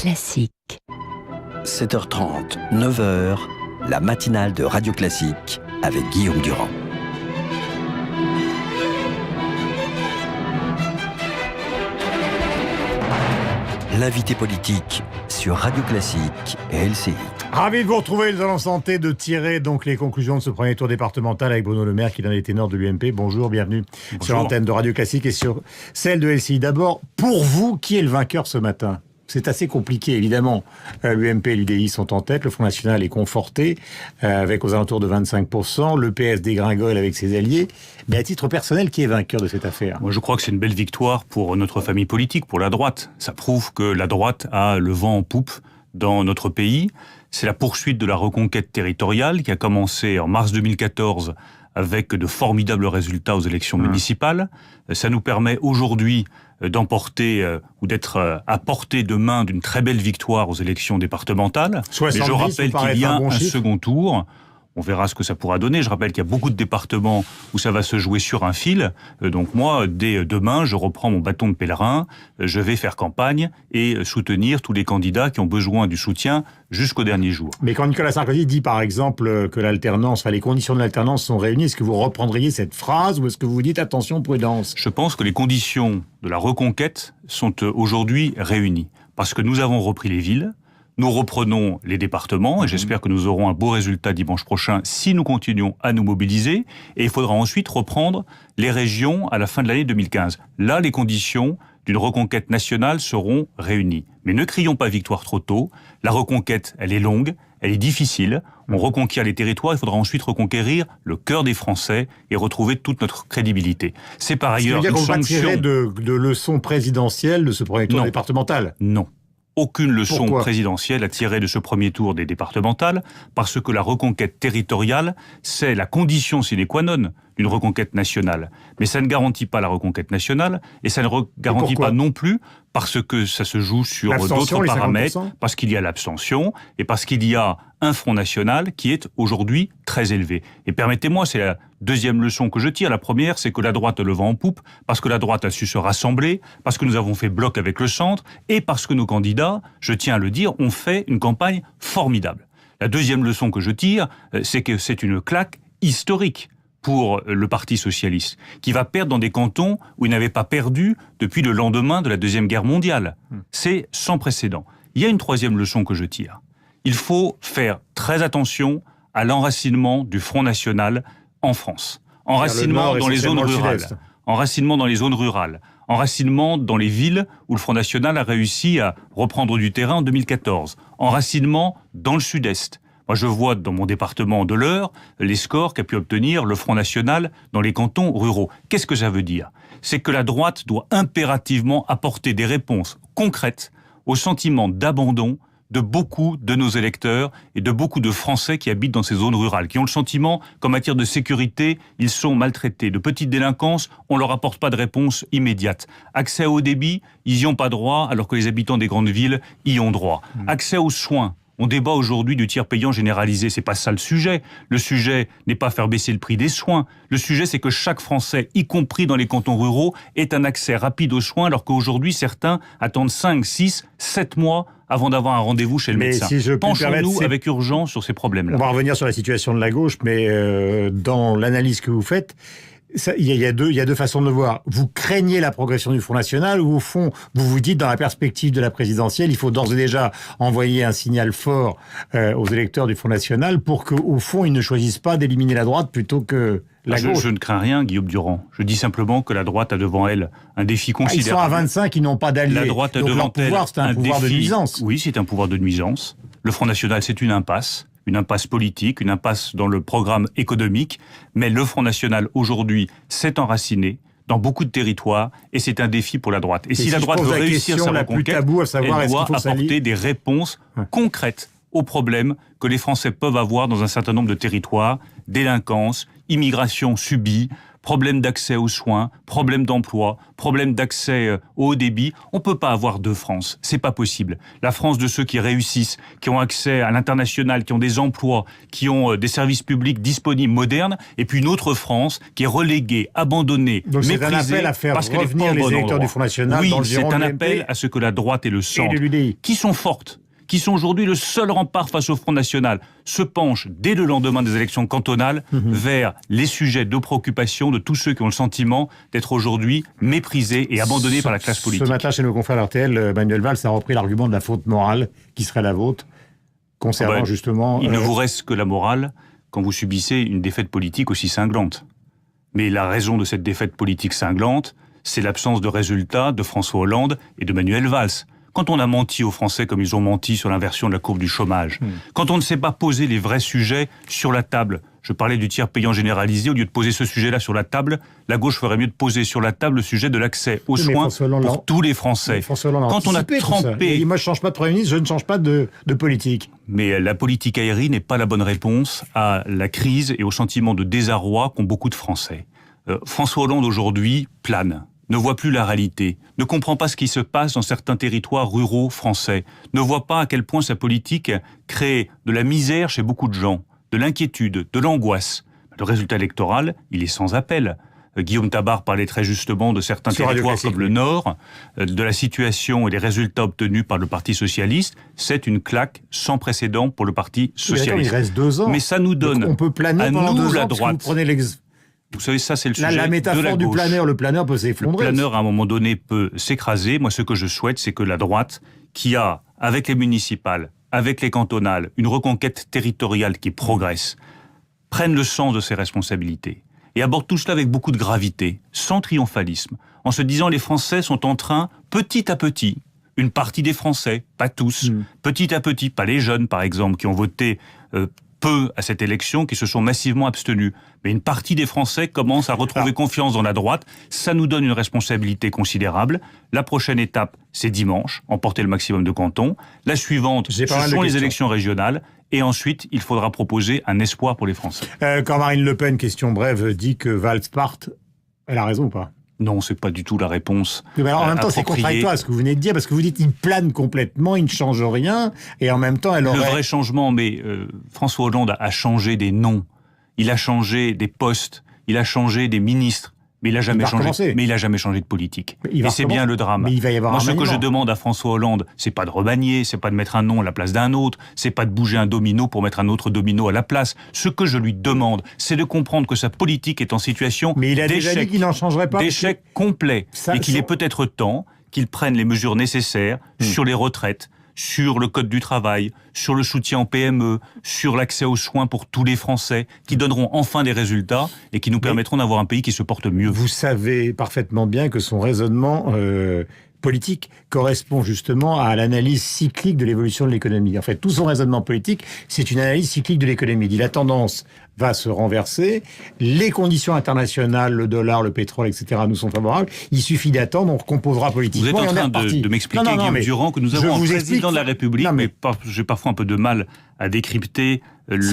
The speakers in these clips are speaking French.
Classique. 7h30, 9h, la matinale de Radio Classique avec Guillaume Durand. L'invité politique sur Radio Classique et LCI. Ravi de vous retrouver. Nous allons tenter de tirer donc les conclusions de ce premier tour départemental avec Bruno Le Maire, qui est l'un des ténors de l'UMP. Bonjour, bienvenue sur l'antenne de Radio Classique et sur celle de LCI. D'abord, pour vous, qui est le vainqueur ce matin ? C'est assez compliqué, évidemment. L'UMP et l'UDI sont en tête, le Front National est conforté, avec aux alentours de 25%, le PS dégringole avec ses alliés. Mais à titre personnel, qui est vainqueur de cette affaire ? Moi, je crois que c'est une belle victoire pour notre famille politique, pour la droite. Ça prouve que la droite a le vent en poupe dans notre pays. C'est la poursuite de la reconquête territoriale qui a commencé en mars 2014 avec de formidables résultats aux élections municipales. Ça nous permet aujourd'hui d'emporter ou d'être à portée de main d'une très belle victoire aux élections départementales. 70, mais je rappelle qu'il y a un second tour. On verra ce que ça pourra donner. Je rappelle qu'il y a beaucoup de départements où ça va se jouer sur un fil. Donc moi, dès demain, je reprends mon bâton de pèlerin. Je vais faire campagne et soutenir tous les candidats qui ont besoin du soutien jusqu'au dernier jour. Mais quand Nicolas Sarkozy dit, par exemple, que l'alternance, les conditions de l'alternance sont réunies, est-ce que vous reprendriez cette phrase ou est-ce que vous dites attention, prudence ? Je pense que les conditions de la reconquête sont aujourd'hui réunies. Parce que nous avons repris les villes. Nous reprenons les départements et j'espère que nous aurons un beau résultat dimanche prochain si nous continuons à nous mobiliser. Et il faudra ensuite reprendre les régions à la fin de l'année 2015. Là, les conditions d'une reconquête nationale seront réunies. Mais ne crions pas victoire trop tôt. La reconquête, elle est longue, elle est difficile. On reconquiert les territoires, il faudra ensuite reconquérir le cœur des Français et retrouver toute notre crédibilité. C'est par ailleurs une sanction... Vous tirez de leçons présidentielles de ce premier tour départemental ? Non. Aucune leçon Pourquoi présidentielle à tirer de ce premier tour des départementales, parce que la reconquête territoriale, c'est la condition sine qua non d'une reconquête nationale. Mais ça ne garantit pas la reconquête nationale, et ça ne garantit pas non plus parce que ça se joue sur d'autres paramètres, parce qu'il y a l'abstention, et parce qu'il y a un Front National qui est aujourd'hui très élevé. Et permettez-moi, c'est la deuxième leçon que je tire. La première, c'est que la droite a le vent en poupe, parce que la droite a su se rassembler, parce que nous avons fait bloc avec le centre, et parce que nos candidats, je tiens à le dire, ont fait une campagne formidable. La deuxième leçon que je tire, c'est que c'est une claque historique pour le Parti socialiste, qui va perdre dans des cantons où il n'avait pas perdu depuis le lendemain de la Deuxième Guerre mondiale. C'est sans précédent. Il y a une troisième leçon que je tire. Il faut faire très attention à l'enracinement du Front National en France. Enracinement dans les zones rurales. Enracinement dans les zones rurales. Enracinement dans les villes où le Front National a réussi à reprendre du terrain en 2014. Enracinement dans le sud-est. Moi, je vois dans mon département de l'Eure les scores qu'a pu obtenir le Front National dans les cantons ruraux. Qu'est-ce que ça veut dire ? C'est que la droite doit impérativement apporter des réponses concrètes au sentiment d'abandon de beaucoup de nos électeurs et de beaucoup de Français qui habitent dans ces zones rurales, qui ont le sentiment qu'en matière de sécurité, ils sont maltraités. De petite délinquance, on ne leur apporte pas de réponse immédiate. Accès au haut débit, ils n'y ont pas droit, alors que les habitants des grandes villes y ont droit. Accès aux soins. On débat aujourd'hui du tiers payant généralisé. C'est pas ça le sujet. Le sujet n'est pas faire baisser le prix des soins. Le sujet, c'est que chaque Français, y compris dans les cantons ruraux, ait un accès rapide aux soins, alors qu'aujourd'hui, certains attendent 5, 6, 7 mois avant d'avoir un rendez-vous chez le médecin. Penchons-nous avec urgence sur ces problèmes-là. On va revenir sur la situation de la gauche, mais dans l'analyse que vous faites, il y a deux façons de le voir. Vous craignez la progression du Front National ou au fond, vous vous dites dans la perspective de la présidentielle, il faut d'ores et déjà envoyer un signal fort aux électeurs du Front National pour qu'au fond, ils ne choisissent pas d'éliminer la droite plutôt que la gauche. Je ne crains rien, Guillaume Durand. Je dis simplement que la droite a devant elle un défi considérable. Ils sont à 25, ils n'ont pas d'alliés. La droite a donc devant leur pouvoir, c'est un pouvoir de nuisance. Oui, c'est un pouvoir de nuisance. Le Front National, c'est une impasse politique, une impasse dans le programme économique, mais le Front National, aujourd'hui, s'est enraciné dans beaucoup de territoires, et c'est un défi pour la droite. Et si la droite veut réussir sa reconquête, elle doit apporter des réponses concrètes aux problèmes que les Français peuvent avoir dans un certain nombre de territoires, délinquance, immigration subie, problème d'accès aux soins, problème d'emploi, problème d'accès au haut débit. On ne peut pas avoir deux France. C'est pas possible. La France de ceux qui réussissent, qui ont accès à l'international, qui ont des emplois, qui ont des services publics disponibles, modernes, et puis une autre France qui est reléguée, abandonnée, donc méprisée. C'est un appel à faire revenir les électeurs du Front National oui, dans le giron c'est un de appel l'UMP à ce que la droite et le centre, de l'UDI, qui sont fortes, qui sont aujourd'hui le seul rempart face au Front National, se penchent dès le lendemain des élections cantonales vers les sujets de préoccupation de tous ceux qui ont le sentiment d'être aujourd'hui méprisés et abandonnés par la classe politique. Ce matin, chez nos confrères RTL, Manuel Valls a repris l'argument de la faute morale qui serait la vôtre, concernant justement... Il ne vous reste que la morale quand vous subissez une défaite politique aussi cinglante. Mais la raison de cette défaite politique cinglante, c'est l'absence de résultats de François Hollande et de Manuel Valls. Quand on a menti aux Français comme ils ont menti sur l'inversion de la courbe du chômage, quand on ne sait pas poser les vrais sujets sur la table, je parlais du tiers payant généralisé, au lieu de poser ce sujet-là sur la table, la gauche ferait mieux de poser sur la table le sujet de l'accès aux soins pour tous les Français. Quand on a trempé... Moi je ne change pas de Premier ministre, je ne change pas de politique. Mais la politique aérienne n'est pas la bonne réponse à la crise et au sentiment de désarroi qu'ont beaucoup de Français. François Hollande aujourd'hui plane, ne voit plus la réalité, ne comprend pas ce qui se passe dans certains territoires ruraux français, ne voit pas à quel point sa politique crée de la misère chez beaucoup de gens, de l'inquiétude, de l'angoisse. Le résultat électoral, il est sans appel. Guillaume Tabar parlait très justement de certains territoires comme le Nord, de la situation et des résultats obtenus par le Parti socialiste. C'est une claque sans précédent pour le Parti socialiste. Il reste 2 ans. Mais ça nous donne, on peut planer à pendant nous 2 la ans, droite. Vous savez, ça c'est le sujet la métaphore de la du gauche. planeur, le planeur peut s'effondrer. Le planeur, à un moment donné, peut s'écraser. Moi, ce que je souhaite, c'est que la droite, qui a, avec les municipales, avec les cantonales, une reconquête territoriale qui progresse, prenne le sens de ses responsabilités et aborde tout cela avec beaucoup de gravité, sans triomphalisme, en se disant les Français sont en train, petit à petit, une partie des Français, pas tous, petit à petit, pas les jeunes par exemple, qui ont voté peu à cette élection, qui se sont massivement abstenus. Mais une partie des Français commence à retrouver confiance dans la droite. Ça nous donne une responsabilité considérable. La prochaine étape, c'est dimanche, emporter le maximum de cantons. La suivante, ce sont les élections régionales. Et ensuite, il faudra proposer un espoir pour les Français. Quand Marine Le Pen, question brève, dit que Valls parte, elle a raison ou pas ? Non, c'est pas du tout la réponse. Mais alors, en même temps, c'est contradictoire à ce que vous venez de dire, parce que vous dites qu'il plane complètement, il ne change rien, et en même temps, elle aurait... Le vrai changement, mais François Hollande a changé des noms, il a changé des postes, il a changé des ministres, mais il n'a jamais changé. Mais il a jamais changé de politique. Et c'est bien le drame. Mais il va y avoir Moi, ce que je demande à François Hollande, c'est pas de remanier, c'est pas de mettre un nom à la place d'un autre, c'est pas de bouger un domino pour mettre un autre domino à la place. Ce que je lui demande, c'est de comprendre que sa politique est en situation mais il a déjà dit qu'il n'en changerait pas. D'échec complet. Et qu'il est peut-être temps qu'il prenne les mesures nécessaires sur les retraites, sur le code du travail, sur le soutien en PME, sur l'accès aux soins pour tous les Français, qui donneront enfin des résultats et qui nous permettront d'avoir un pays qui se porte mieux. Vous savez parfaitement bien que son raisonnement politique correspond justement à l'analyse cyclique de l'évolution de l'économie. En fait, tout son raisonnement politique, c'est une analyse cyclique de l'économie. Il dit la tendance va se renverser, les conditions internationales, le dollar, le pétrole, etc., nous sont favorables. Il suffit d'attendre, on recomposera politiquement. Vous êtes en train de m'expliquer, Guillaume Durand, que nous avons un président de la République, mais j'ai parfois un peu de mal à décrypter le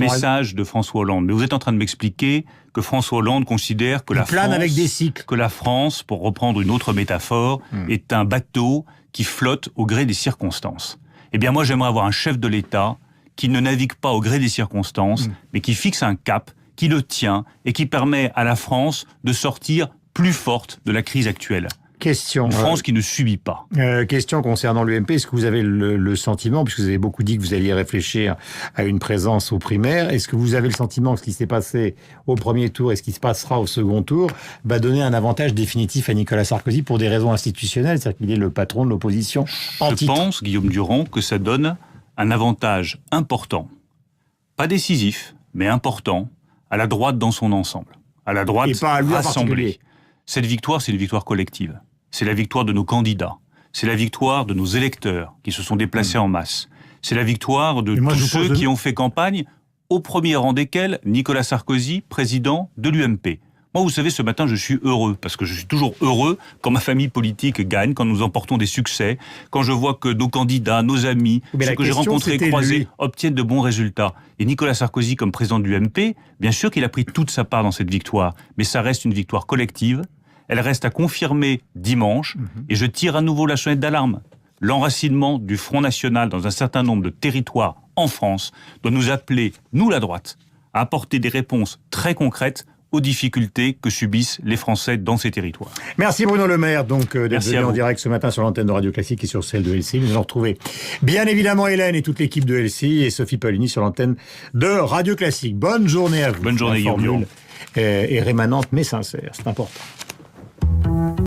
message de François Hollande. Mais vous êtes en train de m'expliquer que François Hollande considère que la France, pour reprendre une autre métaphore, est un bateau qui flotte au gré des circonstances. Eh bien, moi, j'aimerais avoir un chef de l'État qui ne navigue pas au gré des circonstances, mais qui fixe un cap, qui le tient et qui permet à la France de sortir plus forte de la crise actuelle. Une France qui ne subit pas. Question concernant l'UMP, est-ce que vous avez le sentiment, puisque vous avez beaucoup dit que vous alliez réfléchir à une présence aux primaires, est-ce que vous avez le sentiment que ce qui s'est passé au premier tour et ce qui se passera au second tour va donner un avantage définitif à Nicolas Sarkozy pour des raisons institutionnelles, c'est-à-dire qu'il est le patron de l'opposition en titre ? Je pense, Guillaume Durand, que ça donne un avantage important, pas décisif, mais important, à la droite dans son ensemble, à la droite rassemblée. Cette victoire, c'est une victoire collective. C'est la victoire de nos candidats. C'est la victoire de nos électeurs qui se sont déplacés en masse. C'est la victoire de tous ceux qui ont fait campagne, au premier rang desquels Nicolas Sarkozy, président de l'UMP. Moi, vous savez, ce matin, je suis heureux, parce que je suis toujours heureux quand ma famille politique gagne, quand nous emportons des succès, quand je vois que nos candidats, nos amis, ceux que j'ai rencontrés et croisés obtiennent de bons résultats. Et Nicolas Sarkozy, comme président de l'UMP, bien sûr qu'il a pris toute sa part dans cette victoire, mais ça reste une victoire collective. Elle reste à confirmer dimanche, et je tire à nouveau la sonnette d'alarme. L'enracinement du Front National dans un certain nombre de territoires en France doit nous appeler, nous la droite, à apporter des réponses très concrètes aux difficultés que subissent les Français dans ces territoires. Merci Bruno Le Maire d'être venu en direct ce matin sur l'antenne de Radio Classique et sur celle de LCI. Nous allons retrouver bien évidemment Hélène et toute l'équipe de LCI et Sophie Paulini sur l'antenne de Radio Classique. Bonne journée à vous. Bonne journée Guillaume. Et rémanente mais sincère, c'est important.